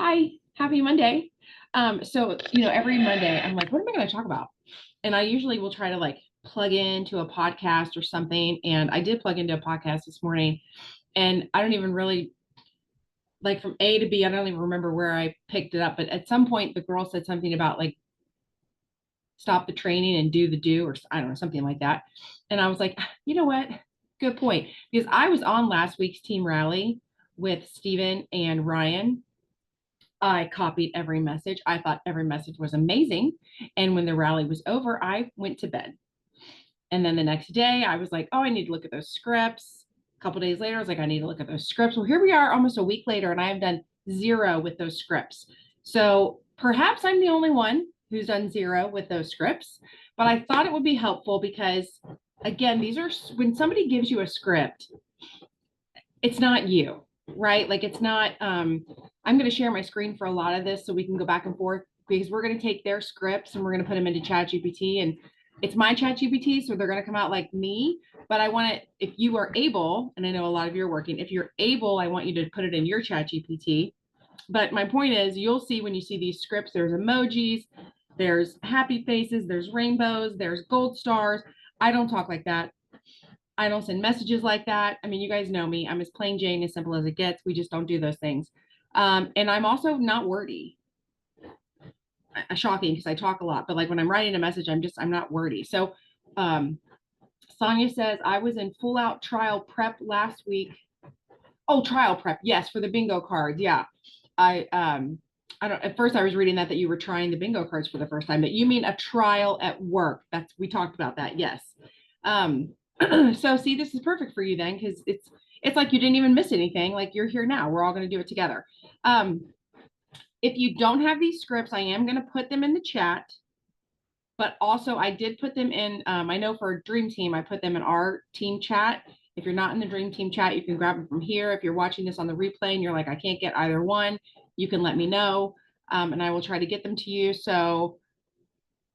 Hi, happy Monday. Every Monday I'm like, what am I going to talk about? And I usually will try to like plug into a podcast or something. And I did plug into a podcast this morning, and I don't even really like from A to B, I don't even remember where I picked it up. But at some point, the girl said something about like stop the training and do the do, or I don't know, something like that. And I was like, you know what? Good point. Because I was on last week's team rally with Steven and Ryan. I copied every message. I thought every message was amazing. And when the rally was over, I went to bed. And then the next day, I was like, oh, I need to look at those scripts. A couple days later, I was like, I need to look at those scripts. Well, here we are almost a week later, and I have done zero with those scripts. So perhaps I'm the only one who's done zero with those scripts. But I thought it would be helpful because, again, these are when somebody gives you a script, it's not you, right? Like it's not, I'm going to share my screen for a lot of this so we can go back and forth because we're going to take their scripts and we're going to put them into ChatGPT, and it's my ChatGPT. So they're going to come out like me, but I want to, if you are able, and I know a lot of you are working, if you're able, I want you to put it in your ChatGPT. But my point is you'll see when you see these scripts, there's emojis, there's happy faces, there's rainbows, there's gold stars. I don't talk like that. I don't send messages like that. I mean, you guys know me. I'm as plain Jane, as simple as it gets. We just don't do those things. And I'm also not wordy. Shocking because I talk a lot, but like when I'm writing a message, I'm not wordy. So Sonia says, I was in full out trial prep last week. Oh, trial prep. Yes, for the bingo cards. Yeah. I don't, at first I was reading that you were trying the bingo cards for the first time, but you mean a trial at work. We talked about that. Yes. So see, this is perfect for you then, because it's like you didn't even miss anything. Like you're here now. We're all going to do it together. If you don't have these scripts, I am going to put them in the chat. But also I did put them in, I know for Dream Team, I put them in our team chat. If you're not in the Dream Team chat, you can grab them from here. If you're watching this on the replay and you're like, I can't get either one, you can let me know, and I will try to get them to you. So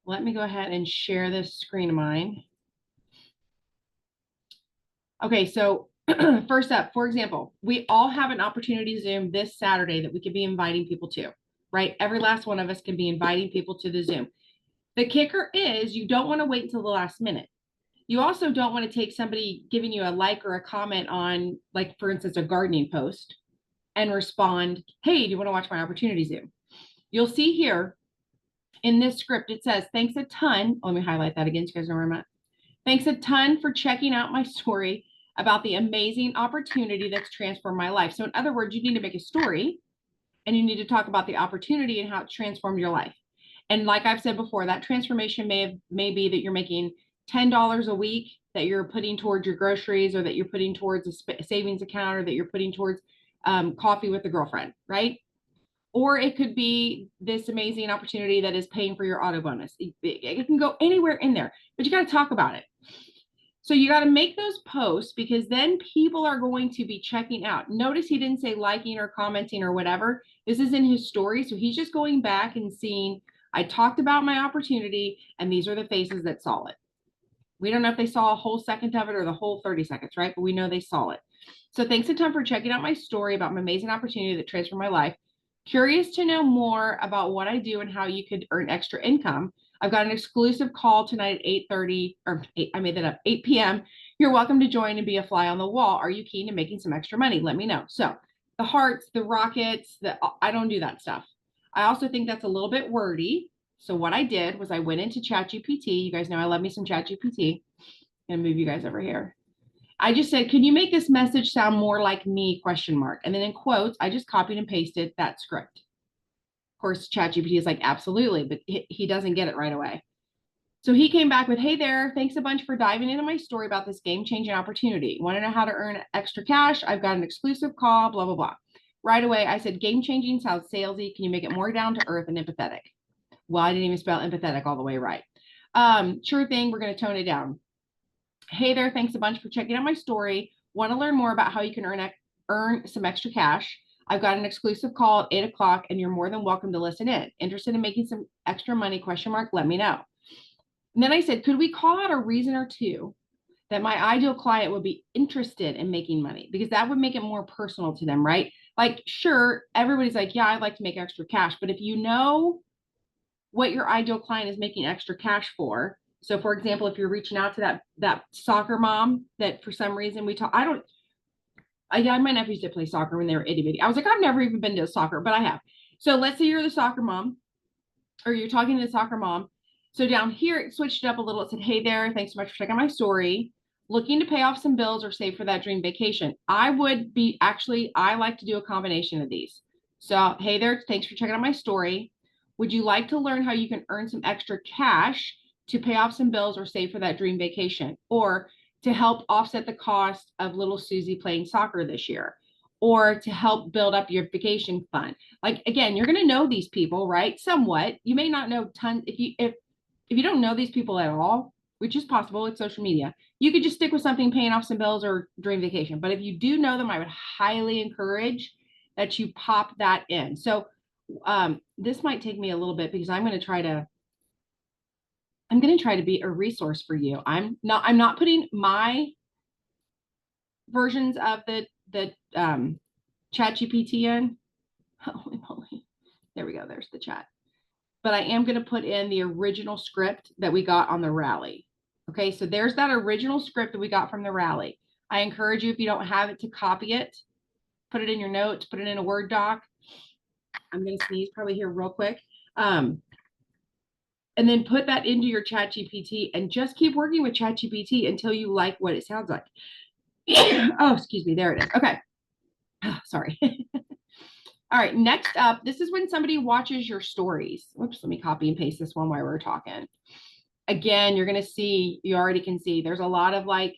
let me go ahead and share this screen of mine. Okay, so first up, for example, we all have an opportunity Zoom this Saturday that we could be inviting people to, right? Every last one of us can be inviting people to the Zoom. The kicker is you don't want to wait until the last minute. You also don't want to take somebody giving you a like or a comment on, like, for instance, a gardening post and respond, hey, do you want to watch my opportunity Zoom? You'll see here in this script, it says, thanks a ton. Let me highlight that again so you guys know where I'm at. Thanks a ton for checking out my story about the amazing opportunity that's transformed my life. So in other words, you need to make a story and you need to talk about the opportunity and how it's transformed your life. And like I've said before, that transformation may be that you're making $10 a week that you're putting towards your groceries, or that you're putting towards a savings account, or that you're putting towards coffee with a girlfriend, right? Or it could be this amazing opportunity that is paying for your auto bonus. It can go anywhere in there, but you got to talk about it. So you got to make those posts, because then people are going to be checking out. Notice he didn't say liking or commenting or whatever. This is in his story. So he's just going back and seeing, I talked about my opportunity and these are the faces that saw it. We don't know if they saw a whole second of it or the whole 30 seconds, right? But we know they saw it. So thanks a ton for checking out my story about my amazing opportunity that transformed my life. Curious to know more about what I do and how you could earn extra income. I've got an exclusive call tonight at 8:30, or 8, I made that up, 8 p.m. You're welcome to join and be a fly on the wall. Are you keen to making some extra money? Let me know. So the hearts, the rockets, I don't do that stuff. I also think that's a little bit wordy. So what I did was I went into ChatGPT. You guys know I love me some ChatGPT. I'm gonna move you guys over here. I just said, can you make this message sound more like me, ? And then in quotes, I just copied and pasted that script. Of course, ChatGPT is like, absolutely, but he doesn't get it right away. So he came back with, hey there, thanks a bunch for diving into my story about this game-changing opportunity. Want to know how to earn extra cash? I've got an exclusive call, blah, blah, blah. Right away, I said, game-changing sounds salesy. Can you make it more down to earth and empathetic? Well, I didn't even spell empathetic all the way right. Sure thing, we're going to tone it down. Hey there, thanks a bunch for checking out my story. Want to learn more about how you can earn some extra cash? I've got an exclusive call at 8 o'clock and you're more than welcome to listen in. Interested in making some extra money, ? Let me know. And then I said, could we call out a reason or two that my ideal client would be interested in making money? Because that would make it more personal to them, right? Like, sure, everybody's like, yeah, I'd like to make extra cash, but if you know what your ideal client is making extra cash for. So for example, if you're reaching out to that soccer mom that for some reason my nephews did play soccer when they were itty bitty. I was like, I've never even been to soccer, but I have. So let's say you're the soccer mom or you're talking to the soccer mom. So down here, it switched it up a little. It said, hey there, thanks so much for checking my story. Looking to pay off some bills or save for that dream vacation. I like to do a combination of these. So, hey there, thanks for checking out my story. Would you like to learn how you can earn some extra cash to pay off some bills or save for that dream vacation? Or to help offset the cost of little Susie playing soccer this year? Or to help build up your vacation fund? Like, again, you're going to know these people, right? Somewhat. You may not know tons. If you don't know these people at all, which is possible with social media, you could just stick with something, paying off some bills or dream vacation. But if you do know them, I would highly encourage that you pop that in. So this might take me a little bit because I'm going to try to be a resource for you. I'm not putting my versions of the chat GPT in. Holy moly. There we go. There's the chat. But I am going to put in the original script that we got on the rally. Okay, so there's that original script that we got from the rally. I encourage you, if you don't have it, to copy it, put it in your notes, put it in a Word doc. I'm going to sneeze probably here real quick. And then put that into your chat GPT and just keep working with chat GPT until you like what it sounds like. Oh, excuse me. There it is. Okay. Oh, sorry. All right, next up, this is when somebody watches your stories. Whoops, let me copy and paste this one while we're talking. Again, you already can see there's a lot of like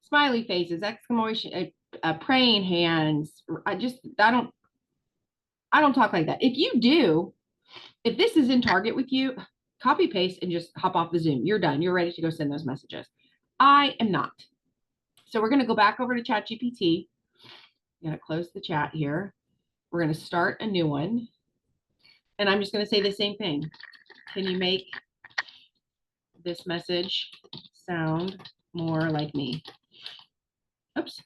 smiley faces, exclamation, praying hands. I don't talk like that. If this is in target with you, copy paste and just hop off the Zoom. You're done. You're ready to go send those messages. I am not. So we're going to go back over to ChatGPT. I'm going to close the chat here. We're going to start a new one. And I'm just going to say the same thing. Can you make this message sound more like me? Oops.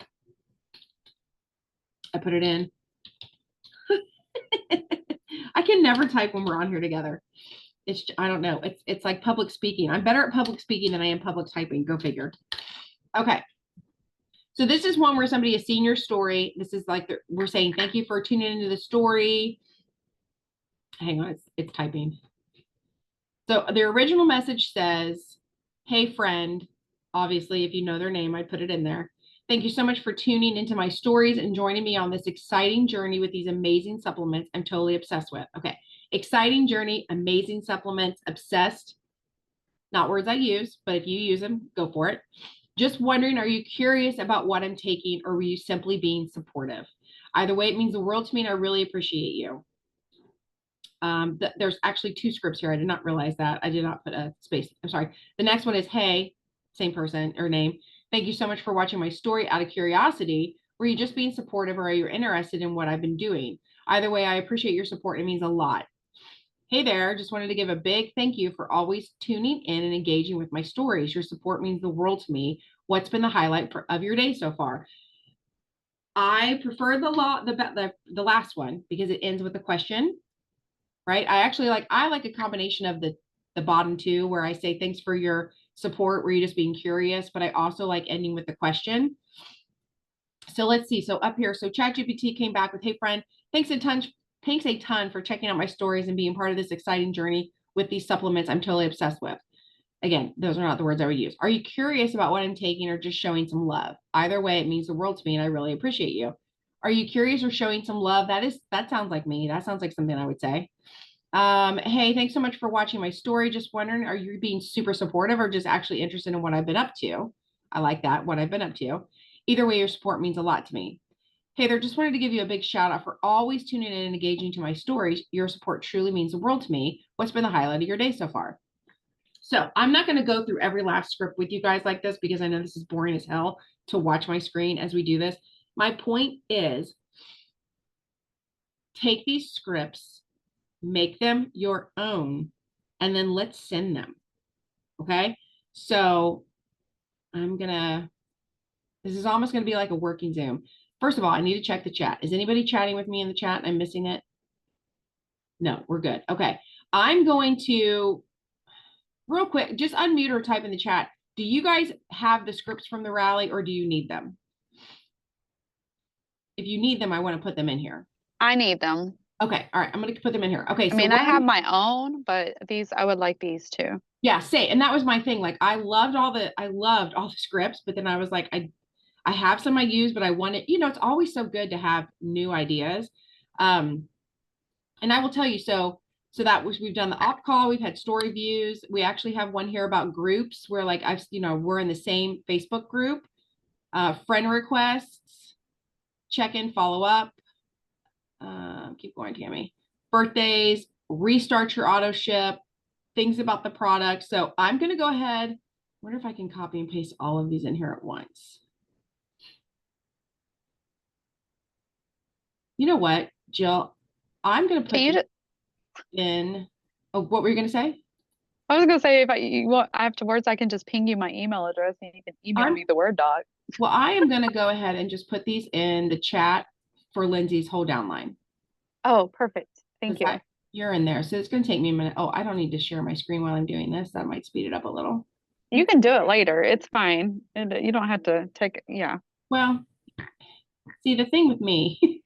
I put it in. I can never type when we're on here together. I don't know. It's like public speaking. I'm better at public speaking than I am public typing. Go figure. Okay. So this is one where somebody has seen your story. This is like we're saying, thank you for tuning into the story. Hang on, it's typing. So the original message says, hey friend, obviously if you know their name, I put it in there. Thank you so much for tuning into my stories and joining me on this exciting journey with these amazing supplements I'm totally obsessed with. Okay, exciting journey, amazing supplements, obsessed. Not words I use, but if you use them, go for it. Just wondering, are you curious about what I'm taking, or were you simply being supportive? Either way, it means the world to me and I really appreciate you. There's actually 2 scripts here. I did not realize that. I did not put a space. I'm sorry. The next one is, hey, same person or name. Thank you so much for watching my story. Out of curiosity, were you just being supportive, or are you interested in what I've been doing? Either way, I appreciate your support. It means a lot. Hey there, just wanted to give a big thank you for always tuning in and engaging with my stories. Your support means the world to me. What's been the highlight of your day so far? I prefer the last one because it ends with a question. Right? I like a combination of the bottom 2 where I say thanks for your support, where you're just being curious, but I also like ending with the question. So let's see. So up here, so ChatGPT came back with, hey friend, thanks a ton for checking out my stories and being part of this exciting journey with these supplements I'm totally obsessed with. Again, those are not the words I would use. Are you curious about what I'm taking, or just showing some love? Either way, it means the world to me and I really appreciate you. Are you curious or showing some love? That sounds like me. That sounds like something I would say. Hey, thanks so much for watching my story. Just wondering, are you being super supportive or just actually interested in what I've been up to? I like that, what I've been up to. Either way, your support means a lot to me. Hey there, just wanted to give you a big shout out for always tuning in and engaging to my stories. Your support truly means the world to me. What's been the highlight of your day so far? So I'm not going to go through every last script with you guys like this because I know this is boring as hell to watch my screen as we do this. My point is, take these scripts, make them your own, and then let's send them. Okay. So this is almost going to be like a working Zoom. First of all, I need to check the chat. Is anybody chatting with me in the chat? I'm missing it. No, we're good. Okay. I'm going to real quick, just unmute or type in the chat. Do you guys have the scripts from the rally or do you need them? If you need them, I want to put them in here. I need them. Okay. All right. I'm going to put them in here. Okay. I mean, I have my own, but I would like these too. Yeah, say, and that was my thing. Like I loved all the scripts, but then I was like, I have some I use, but I wanted, it's always so good to have new ideas. And I will tell you, so we've done the op call, we've had story views. We actually have one here about groups where like we're in the same Facebook group, friend requests, check-in, follow up. Keep going, Tammy. Birthdays, restart your auto ship, things about the product. So I'm going to go ahead. I wonder if I can copy and paste all of these in here at once. You know what, Jill? I'm going to put in. Oh, what were you going to say? I was going to say, if afterwards, I can just ping you my email address and you can email me the Word doc. Well, I am going to go ahead and just put these in the chat for Lindsay's hold down line. Oh, perfect. Thank you. You're in there. So it's going to take me a minute. Oh, I don't need to share my screen while I'm doing this. That might speed it up a little. You can do it later. It's fine. And you don't have to take it. Yeah. Well, see, the thing with me.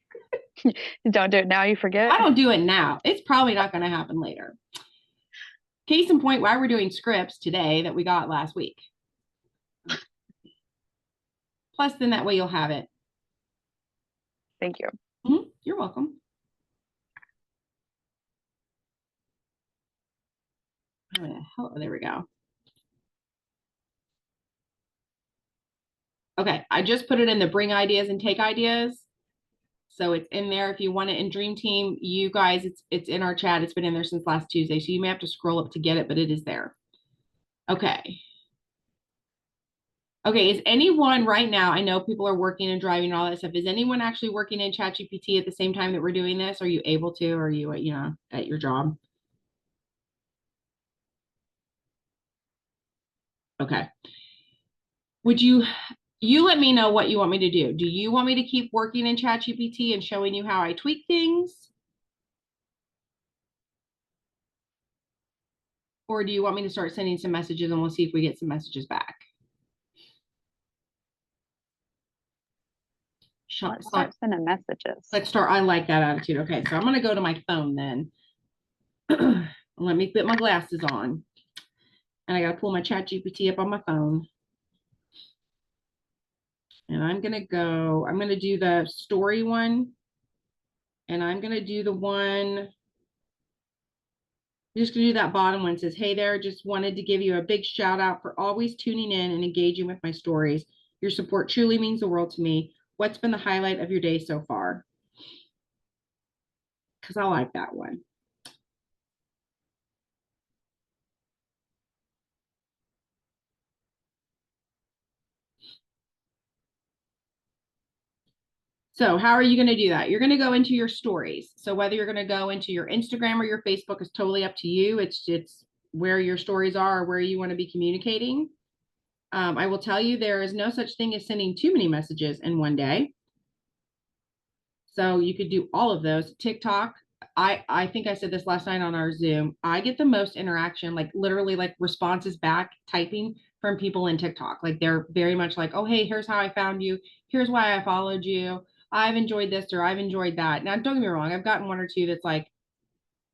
You don't do it now, you forget. I don't do it now. It's probably not going to happen later. Case in point, why we're doing scripts today that we got last week. Plus, then that way you'll have it. Thank you. You're welcome. Oh, there we go. Okay, I just put it in the bring ideas and take ideas. So it's in there. If you want it in Dream Team, you guys, it's in our chat. It's been in there since last Tuesday. So you may have to scroll up to get it, but it is there. Okay. Okay, is anyone right now, I know people are working and driving and all that stuff. Is anyone actually working in ChatGPT at the same time that we're doing this? Are you able to, or are you, at your job? Okay. Would you let me know what you want me to do. Do you want me to keep working in ChatGPT and showing you how I tweak things? Or do you want me to start sending some messages and we'll see if we get some messages back? Let's start sending messages. Let's start. I like that attitude. Okay, so I'm going to go to my phone then. Let me put my glasses on. And I got to pull my ChatGPT up on my phone. And I'm going to do the story one. And I'm going to do the one, I'm just going to do that bottom one. It says, hey there, just wanted to give you a big shout out for always tuning in and engaging with my stories. Your support truly means the world to me. What's been the highlight of your day so far? Because I like that one. So how are you going to do that? You're going to go into your stories. So whether you're going to go into your Instagram or your Facebook is totally up to you. It's where your stories are or where you want to be communicating. I will tell you there is no such thing as sending too many messages in one day. So you could do all of those. TikTok, I think I said this last night on our Zoom. I get the most interaction, like literally like responses back typing from people in TikTok. Like they're very much like, oh, hey, here's how I found you. Here's why I followed you. I've enjoyed this or I've enjoyed that. Now, don't get me wrong. I've gotten one or two that's like,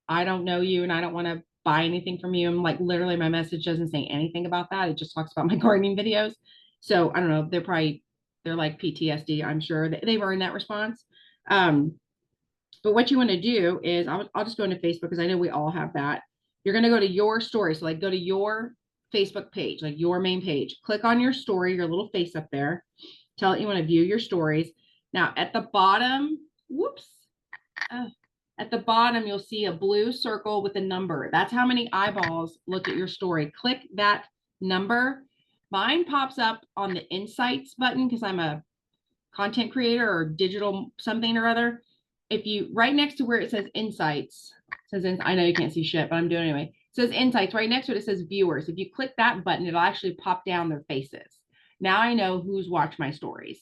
I don't know you and I don't want to buy anything from you. I'm like, literally my message doesn't say anything about that. It just talks about my gardening videos. So I don't know. They're like PTSD. I'm sure they've earned that response. But what you want to do is I'll just go into Facebook because I know we all have that. You're going to go to your story. So like go to your Facebook page, like your main page, click on your story, your little face up there, tell it you want to view your stories. Now at the bottom, at the bottom, you'll see a blue circle with a number. That's how many eyeballs look at your story. Click that number. Mine pops up on the insights button because I'm a content creator or digital something or other. If you right next to where it says insights, I know you can't see shit, but I'm doing it anyway. It says insights right next to it. It says viewers. If you click that button, it'll actually pop down their faces. Now I know who's watched my stories.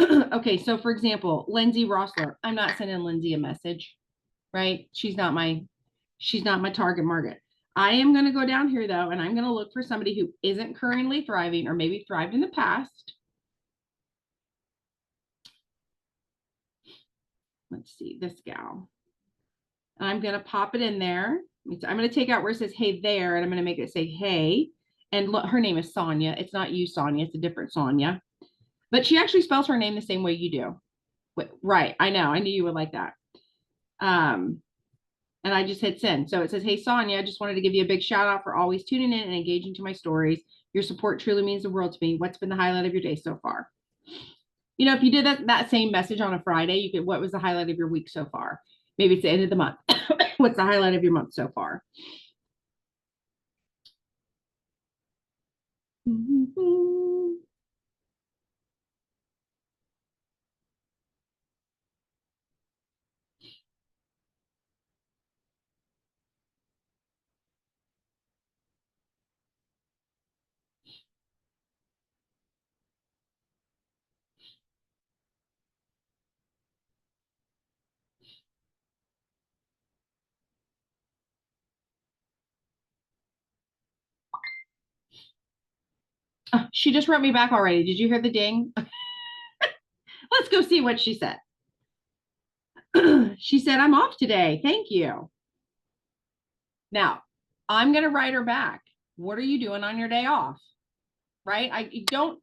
Okay, so for example, Lindsay Rossler, I'm not sending Lindsay a message, right? She's not my target market. I am going to go down here though, and I'm going to look for somebody who isn't currently thriving or maybe thrived in the past. Let's see, this gal. And I'm going to pop it in there. I'm going to take out where it says, hey there, and I'm going to make it say, hey. And look, her name is Sonia. It's not you, Sonia. It's a different Sonia. But she actually spells her name the same way you do. Wait, right. I know. I knew you would like that. And I just hit send. So it says, hey, Sonia, I just wanted to give you a big shout out for always tuning in and engaging to my stories. Your support truly means the world to me. What's been the highlight of your day so far? You know, if you did that same message on a Friday, you could, what was the highlight of your week so far? Maybe it's the end of the month. What's the highlight of your month so far? Oh, she just wrote me back already. Did you hear the ding? Let's go see what she said. She said, I'm off today. Thank you. Now, I'm going to write her back. What are you doing on your day off? Right? I don't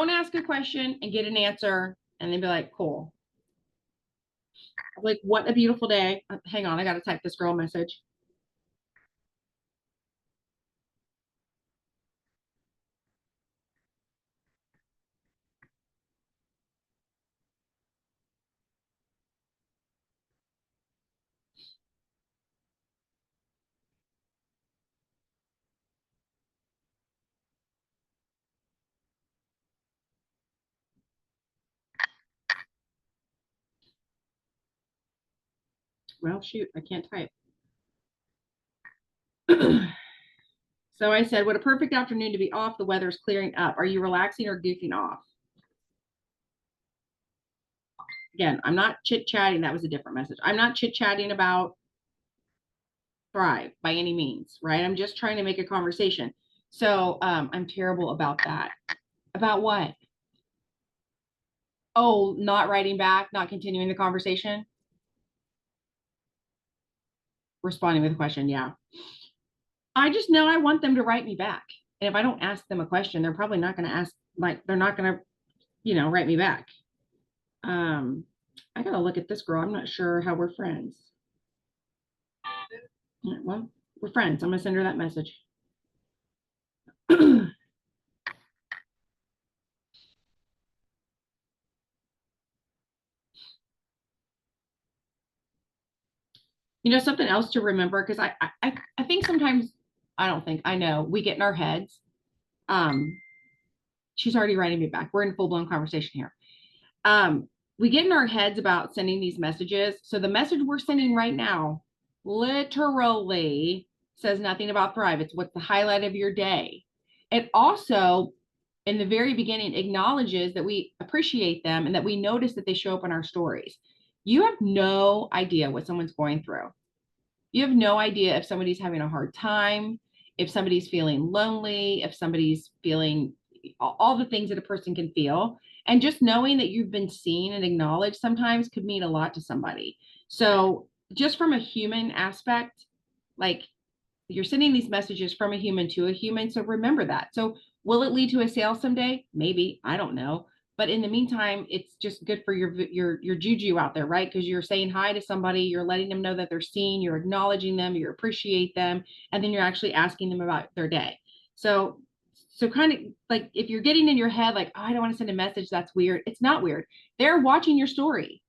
ask a question and get an answer and then be like, cool. Like, what a beautiful day. Hang on, I got to type this girl a message. Well, shoot, I can't type. So I said, what a perfect afternoon to be off. The weather's clearing up. Are you relaxing or goofing off? Again, I'm not chit-chatting. That was a different message. I'm not chit-chatting about Thrive by any means, right? I'm just trying to make a conversation. So I'm terrible about that. About what? Oh, not writing back, not continuing the conversation. Responding with a question. Yeah. I just know I want them to write me back. And if I don't ask them a question, they're probably not going to ask, like, they're not going to, write me back. I got to look at this girl. I'm not sure how we're friends. Well, we're friends. I'm going to send her that message. Something else to remember, because I think sometimes, I don't think, I know, we get in our heads. She's already writing me back. We're in full-blown conversation here. We get in our heads about sending these messages. So the message we're sending right now literally says nothing about Thrive. It's what's the highlight of your day. It also, in the very beginning, acknowledges that we appreciate them and that we notice that they show up in our stories. You have no idea what someone's going through. You have no idea if somebody's having a hard time, if somebody's feeling lonely, if somebody's feeling all the things that a person can feel. And just knowing that you've been seen and acknowledged sometimes could mean a lot to somebody. So just from a human aspect, like, you're sending these messages from a human to a human. So remember that. So will it lead to a sale someday? Maybe. I don't know. But in the meantime, it's just good for your juju out there, right? Because you're saying hi to somebody, you're letting them know that they're seen, you're acknowledging them, you appreciate them, and then you're actually asking them about their day. So kind of like, if you're getting in your head like, oh, I don't want to send a message, that's weird. It's not weird. They're watching your story.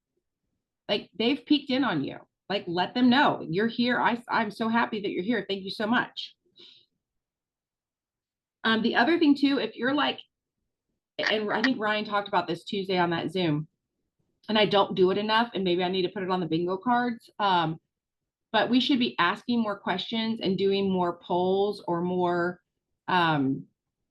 Like, they've peeked in on you. Like, let them know you're here. I'm so happy that you're here. Thank you so much. The other thing too, if you're like, and I think Ryan talked about this Tuesday on that Zoom, and I don't do it enough, and maybe I need to put it on the bingo cards. But we should be asking more questions and doing more polls or more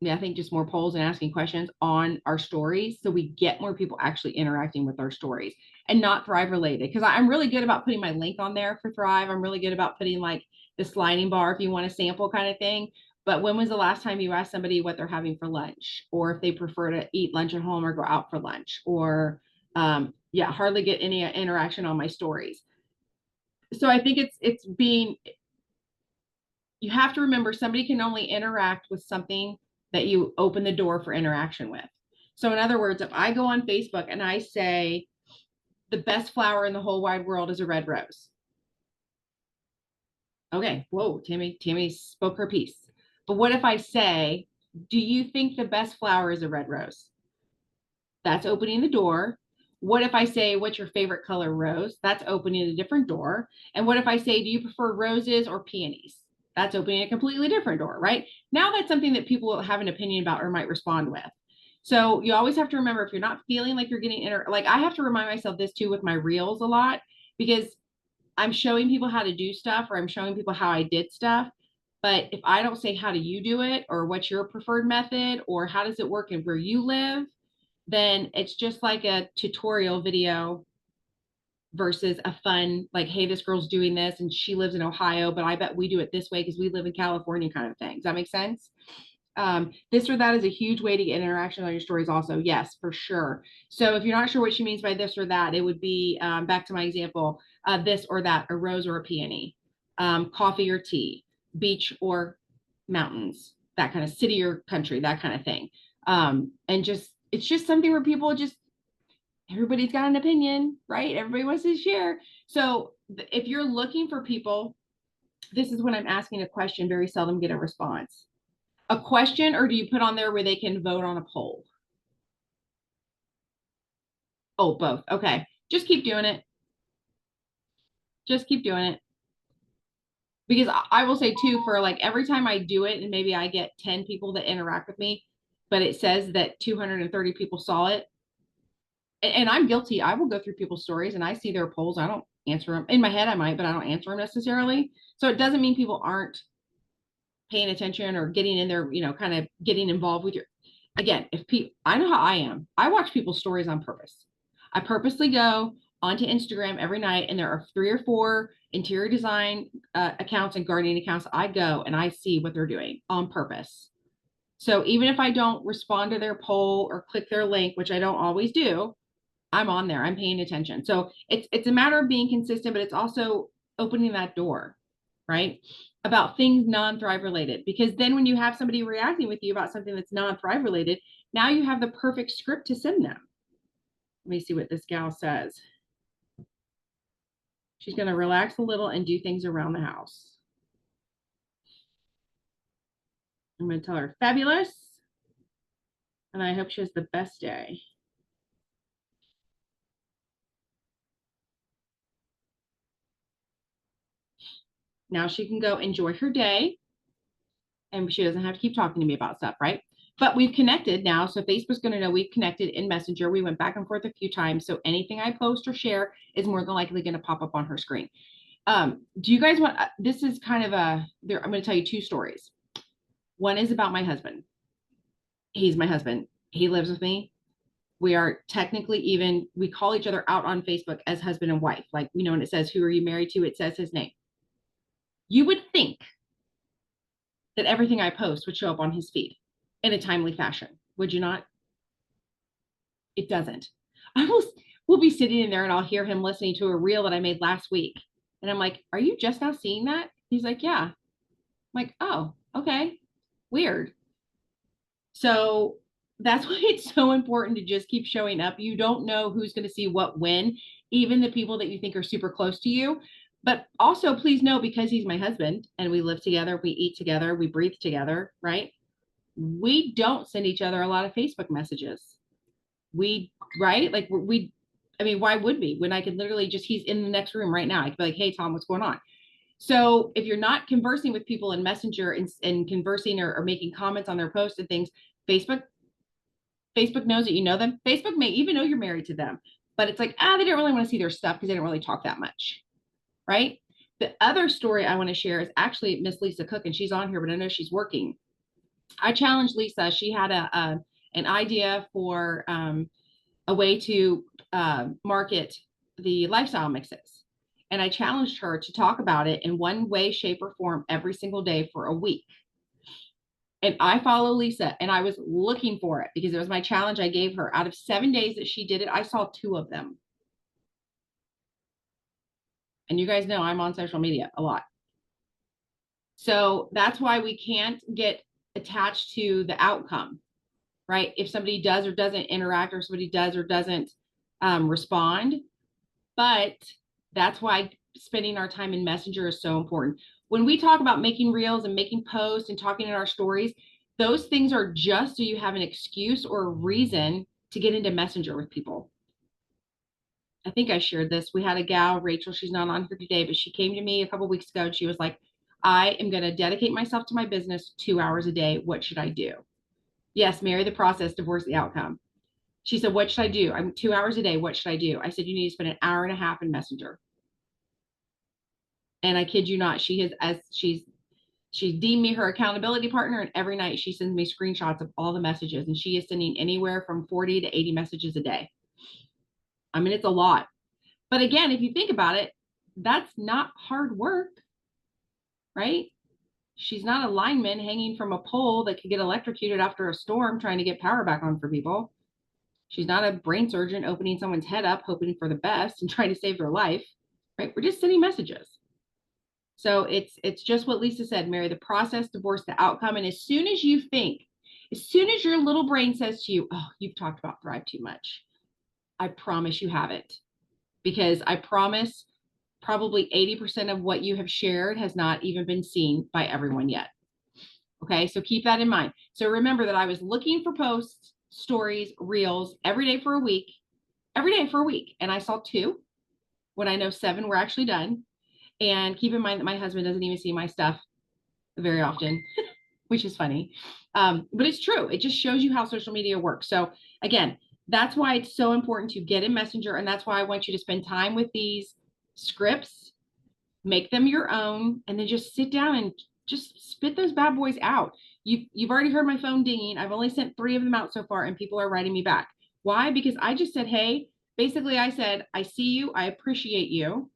I think just more polls and asking questions on our stories so we get more people actually interacting with our stories and not Thrive related. Because I'm really good about putting my link on there for Thrive. I'm really good about putting like the sliding bar if you want a sample kind of thing. But when was the last time you asked somebody what they're having for lunch, or if they prefer to eat lunch at home or go out for lunch, or yeah, hardly get any interaction on my stories. So I think it's being, you have to remember somebody can only interact with something that you open the door for interaction with. So in other words, if I go on Facebook and I say the best flower in the whole wide world is a red rose. Okay, whoa, Tammy spoke her piece. But what if I say, do you think the best flower is a red rose? That's opening the door. What if I say, what's your favorite color rose? That's opening a different door. And what if I say, do you prefer roses or peonies? That's opening a completely different door, right? Now that's something that people will have an opinion about or might respond with. So you always have to remember, if you're not feeling like you're getting like I have to remind myself this too with my reels a lot, because I'm showing people how to do stuff, or I'm showing people how I did stuff. But if I don't say, how do you do it? Or what's your preferred method? Or how does it work and where you live? Then it's just like a tutorial video versus a fun, like, hey, this girl's doing this and she lives in Ohio, but I bet we do it this way because we live in California kind of thing. Does that make sense? This or that is a huge way to get interaction on your stories also. Yes, for sure. So if you're not sure what she means by this or that, it would be back to my example, this or that, a rose or a peony, coffee or tea, beach or mountains, that kind of city or country, that kind of thing. And just, it's just something where people just, everybody's got an opinion, right? Everybody wants to share. So if you're looking for people, this is when I'm asking a question, very seldom get a response. A question, or do you put on there where they can vote on a poll? Oh, both. Okay. Just keep doing it. Just keep doing it. Because I will say too, for like every time I do it and maybe I get 10 people that interact with me, but it says that 230 people saw it. And I'm guilty. I will go through people's stories and I see their polls. I don't answer them. In my head, I might, but I don't answer them necessarily. So it doesn't mean people aren't paying attention or getting in there, kind of getting involved with your, again, if people, I know how I am. I watch people's stories on purpose. I purposely go onto Instagram every night, and there are 3 or 4 interior design accounts and gardening accounts. I go and I see what they're doing on purpose. So even if I don't respond to their poll or click their link, which I don't always do, I'm on there. I'm paying attention. So it's a matter of being consistent, but it's also opening that door, right? About things non-Thrive related, because then when you have somebody reacting with you about something that's non-Thrive related, now you have the perfect script to send them. Let me see what this gal says. She's going to relax a little and do things around the house. I'm going to tell her fabulous. And I hope she has the best day. Now she can go enjoy her day. And she doesn't have to keep talking to me about stuff, right? But we've connected now. So Facebook's going to know we've connected in Messenger. We went back and forth a few times. So anything I post or share is more than likely going to pop up on her screen. Do you guys want, this is kind of I'm going to tell you 2 stories. One is about my husband. He's my husband. He lives with me. We are technically even, we call each other out on Facebook as husband and wife. Like, when it says, who are you married to? It says his name. You would think that everything I post would show up on his feed in a timely fashion. Would you not? It doesn't. I will be sitting in there and I'll hear him listening to a reel that I made last week. And I'm like, are you just now seeing that? He's like, yeah. I'm like, oh, okay. Weird. So that's why it's so important to just keep showing up. You don't know who's going to see what when, even the people that you think are super close to you. But also, please know, because he's my husband and we live together, we eat together, we breathe together, right? We don't send each other a lot of Facebook messages. Right? Like I mean, why would we? When I could literally just, he's in the next room right now. I could be like, hey, Tom, what's going on? So if you're not conversing with people in Messenger and conversing or making comments on their posts and things, Facebook knows that you know them. Facebook may even know you're married to them, but it's like, they didn't really want to see their stuff because they didn't really talk that much. Right? The other story I want to share is actually Miss Lisa Cook, and she's on here, but I know she's working. I challenged Lisa. She had an idea for a way to market the lifestyle mixes. And I challenged her to talk about it in one way, shape, or form every single day for a week. And I follow Lisa, and I was looking for it because it was my challenge I gave her. Out of 7 days that she did it, I saw 2 of them. And you guys know I'm on social media a lot. So that's why we can't get attached to the outcome, right? If somebody does or doesn't interact, or somebody does or doesn't respond. But that's why spending our time in Messenger is so important. When we talk about making reels and making posts and talking in our stories, those things are just so you have an excuse or a reason to get into Messenger with people. I think I shared this. We had a gal, Rachel, she's not on here today, but she came to me a couple weeks ago and she was like, I am going to dedicate myself to my business 2 hours a day. What should I do? Yes, marry the process, divorce the outcome. She said, what should I do? I'm 2 hours a day. What should I do? I said, you need to spend an hour and a half in Messenger. And I kid you not, she's deemed me her accountability partner. And every night she sends me screenshots of all the messages, and she is sending anywhere from 40 to 80 messages a day. I mean, it's a lot. But again, if you think about it, that's not hard work, right? She's not a lineman hanging from a pole that could get electrocuted after a storm trying to get power back on for people. She's not a brain surgeon opening someone's head up, hoping for the best and trying to save their life, right? We're just sending messages. So it's just what Lisa said, marry the process, divorce the outcome. And as soon as you think, as soon as your little brain says to you, oh, you've talked about Thrive too much, I promise you haven't. Because I promise probably 80% of what you have shared has not even been seen by everyone yet. Okay, so keep that in mind. So remember that I was looking for posts, stories, reels every day for a week, and I saw 2 when I know 7 were actually done. And keep in mind that my husband doesn't even see my stuff very often, which is funny. But it's true. It just shows you how social media works. So again, that's why it's so important to get in Messenger. And that's why I want you to spend time with these scripts, make them your own, and then just sit down and just spit those bad boys out. You've already heard my phone dinging. I've only sent 3 of them out so far, and people are writing me back. Why? Because I just said, hey, basically I said, I see you. I appreciate you.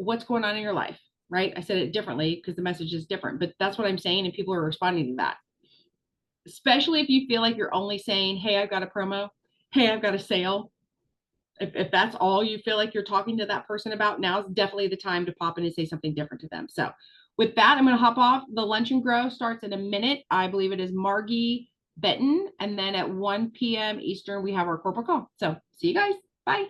What's going on in your life, right? I said it differently because the message is different, but that's what I'm saying. And people are responding to that, especially if you feel like you're only saying, hey, I've got a promo. Hey, I've got a sale. If that's all you feel like you're talking to that person about, now is definitely the time to pop in and say something different to them. So with that, I'm going to hop off. The Lunch and Grow starts in a minute. I believe it is Margie Benton. And then at 1 p.m. Eastern, we have our corporate call. So see you guys. Bye.